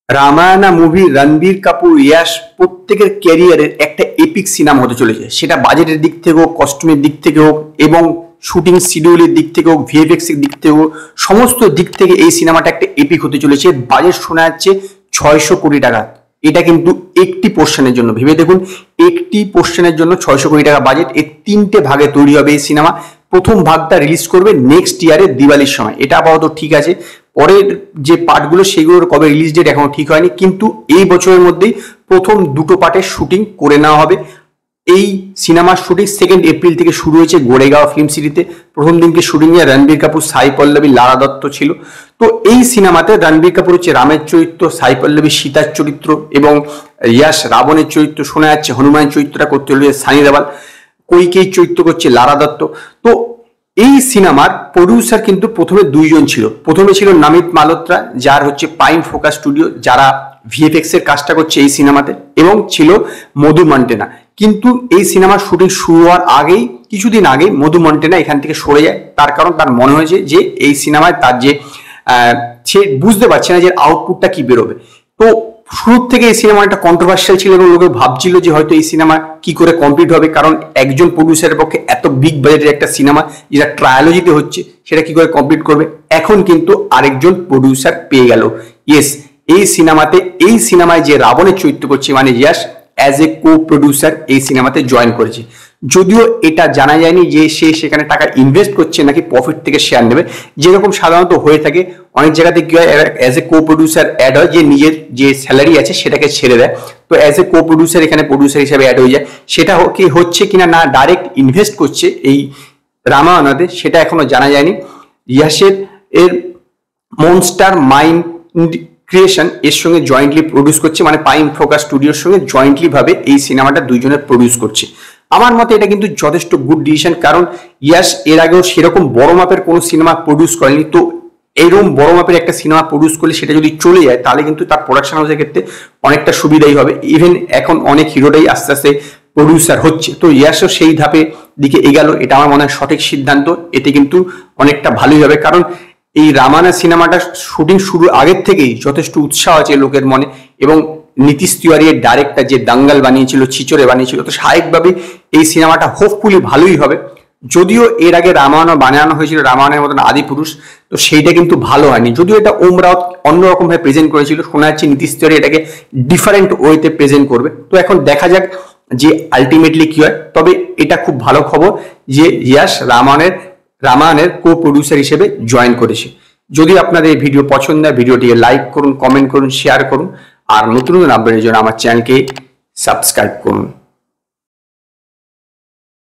Ramayana movie Ranbir Kapoor Yash প্রত্যেকের ক্যারিয়ারের একটা এপিক সিনেমা হতে চলেছে। সেটা বাজেটের দিক থেকে হোক, কস্টিউমের দিক থেকে হোক, এবং শুটিং শিডিউলের দিক থেকে হোক, ভিএফএক্স এর দিক থেকে হোক, সমস্ত দিক থেকে এই সিনেমাটা একটা এপিক হতে চলেছে। বাজেট শোনা যাচ্ছে 600 কোটি টাকা। এটা কিন্তু একটি পোর্শনের জন্য, ভেবে দেখুন, একটি পোর্শনের জন্য 600 কোটি টাকা বাজেট। এর 3টে ভাগে তৈরি হবে এই সিনেমা। প্রথম ভাগটা রিলিজ করবে নেক্সট ইয়ারে দিওয়ালির সময়, এটা আপাতত ঠিক আছে। পরের যে পার্টগুলো সেগুলোর কবে রিলিজ ডেট এখনো ঠিক হয়নি, কিন্তু এই বছরের মধ্যেই প্রথম দুটো পার্টের শুটিং করে নেওয়া হবে। এই সিনেমার শুটিং 2 এপ্রিল থেকে শুরু হয়েছে গোরেগাঁও ফিল্ম সিটিতে। প্রথম দিনকে শুটিংয়ে রণবীর কাপুর, সাই পল্লবী, লারা দত্ত ছিল। তো এই সিনেমাতে রণবীর কাপুর হচ্ছে রামের চরিত্র, সাই পল্লবী সীতার চরিত্র, এবং ইয়াশ রাবণের চরিত্র। শোনা যাচ্ছে হনুমানের চরিত্রটা করতে হলে সানি দেওয়াল, কৈকেয়ীর চরিত্র করছে লারা দত্ত। তো এই সিনেমার প্রডিউসার কিন্তু প্রথমে 2 জন ছিল। প্রথমে ছিল নামিত মালহোত্রা, যার হচ্ছে প্রাইম ফোকাস স্টুডিও, যারা ভিএফএক্স এর কাজটা করছে এই সিনেমাতে, এবং ছিল মধু মন্টেনা। কিন্তু এই সিনেমার শুটিং শুরু হওয়ার আগেই, কিছুদিন আগেই মধু মন্টেনা এখান থেকে সরে যায়। তার কারণ তার মনে হয়েছে যে এই সিনেমায় তার যে সে বুঝতে পারছে না যে আউটপুটটা কি বেরোবে। তো শুরু থেকে এই সিনেমা একটা কন্ট্রোভার্সিয়াল ছিল এবং লোকে ভাবছিল যে হয়তো এই সিনেমা কি করে কমপ্লিট হবে, কারণ একজন প্রডিউসারের পক্ষে এত বিগ বাজেটের একটা সিনেমা যেটা ট্রায়ালজিতে হচ্ছে, সেটা কি করে কমপ্লিট করবে। এখন কিন্তু আরেকজন প্রডিউসার পেয়ে গেল। ইয়েস, এই সিনেমায় যে রাবণের চরিত্র করছে, মানে Yash, as a co producer এই সিনেমাতে জয়েন করেছে। যদিও এটা জানা যায়নি যে সে সেখানে টাকা ইনভেস্ট করছে নাকি প্রফিট থেকে শেয়ার নেবে, যেরকম সাধারণত হয়ে থাকে। অনেক জায়গাতে কি হয়, as a co producer add হয়, যে নিজের যে স্যালারি আছে সেটাকে ছেড়ে দেয়। তো অ্যাজ এ কো প্রডিউসার এখানে প্রডিউসার হিসেবে অ্যাড হয়ে যায়। সেটা কি হচ্ছে কিনা, না ডাইরেক্ট ইনভেস্ট করছে এই রামায়ণাতে, সেটা এখনো জানা যায়নি। ইয়াশের মনস্টার মাইন্ড ক্রিয়েশন এর সঙ্গে জয়েন্টলি প্রডিউস করছে, মানে প্রাইম ফোকাস স্টুডিওর সঙ্গে জয়েন্টলি ভাবে এই সিনেমাটা 2 জনের প্রডিউস করছে। আমার মতে এটা কিন্তু যথেষ্ট গুড ডিসিশন, কারণ ইয়াশ এর আগেও সেরকম বড় মাপের কোনো সিনেমা প্রডিউস করেনি। তো এরকম বড় মাপের একটা সিনেমা প্রডিউস করলে সেটা যদি চলে যায়, তাহলে কিন্তু তার প্রোডাকশন হাউসের ক্ষেত্রে অনেকটা সুবিধাই হবে। ইভেন এখন অনেক হিরোটাই আস্তে আস্তে প্রডিউসার হচ্ছে, তো ইয়াশও সেই ধাপে দিকে এগোলো। এটা আমার মনে হয় সঠিক সিদ্ধান্ত। এতে কিন্তু অনেকটা ভালোই হবে, কারণ এই রামায়ণ সিনেমাটা শুটিং শুরুর আগের থেকেই যথেষ্ট উৎসাহ আছে লোকের মনে। এবং নীতিশ তিওয়ারির ডাইরেক্টর যে দাঙ্গাল বানিয়েছিল, ছিচড়ে বানিয়েছিল, তো স্বাভাবিকভাবে এই সিনেমাটা হোপফুলি ভালোই হবে। যদিও এর আগে রামায়ণ বানানো হয়েছিল রামায়ণের মতন আদিপুরুষ, তো সেইটা কিন্তু ভালো হয়নি। যদিও এটা ওমরাও অন্যরকম ভাবে প্রেজেন্ট করেছিল, শোনা যাচ্ছে নীতিশ তিওয়ারি এটাকে ডিফারেন্ট ওয়েতে প্রেজেন্ট করবে। তো এখন দেখা যাক যে আলটিমেটলি কি হয়। তবে এটা খুব ভালো খবর যে ইয়াশ রামায়ণের কো প্রডিউসার হিসেবে জয়েন করেছে। যদি আপনাদের এই ভিডিও পছন্দ হয়, ভিডিওটিকে লাইক করুন, কমেন্ট করুন, শেয়ার করুন, আর নতুন নতুন আপডেটের জন্য আমার চ্যানেলকে সাবস্ক্রাইব করুন।